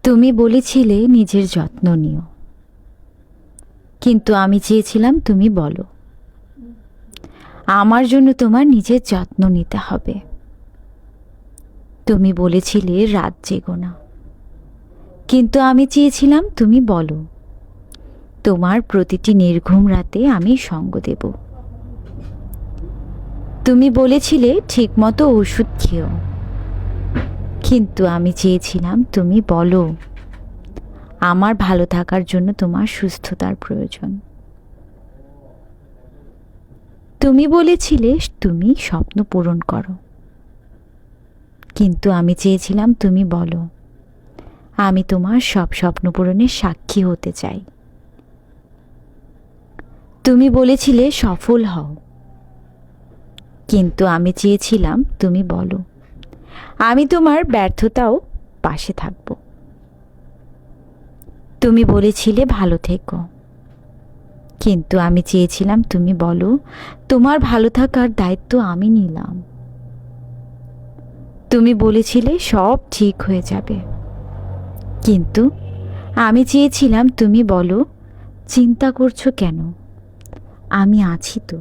তুমি বলেছিলে নিজের যত্ন নিও, কিন্তু আমি চেয়েছিলাম তুমি বলো আমার জন্য তোমার নিজের যত্ন নিতে হবে। তুমি বলেছিলে রাত জেগো না, কিন্তু আমি চেয়েছিলাম তুমি বলো তোমার প্রতিটি নির্ঘুম রাতে আমি সঙ্গ দেব। তুমি বলেছিলে ঠিকমতো ওষুধ খেও, কিন্তু আমি চেয়েছিলাম তুমি বলো আমার ভালো থাকার জন্য তোমার সুস্থতার প্রয়োজন। তুমি বলেছিলে তুমি স্বপ্ন পূরণ করো, কিন্তু আমি চেয়েছিলাম তুমি বলো আমি তোমার সব স্বপ্ন পূরণের সাক্ষী হতে চাই। তুমি বলেছিলে সফল হও, কিন্তু আমি চেয়েছিলাম তুমি বলো আমি তোমার ব্যর্থতাও পাশে থাকব। তুমি বলেছিলে ভালো থেকো, কিন্তু আমি চেয়েছিলাম তুমি বলো তোমার ভালো থাকার দায়িত্ব আমি নিলাম। তুমি বলেছিলে সব ঠিক হয়ে যাবে, কিন্তু আমি চেয়েছিলাম তুমি বলো চিন্তা করছো কেন, আমি আছি তো।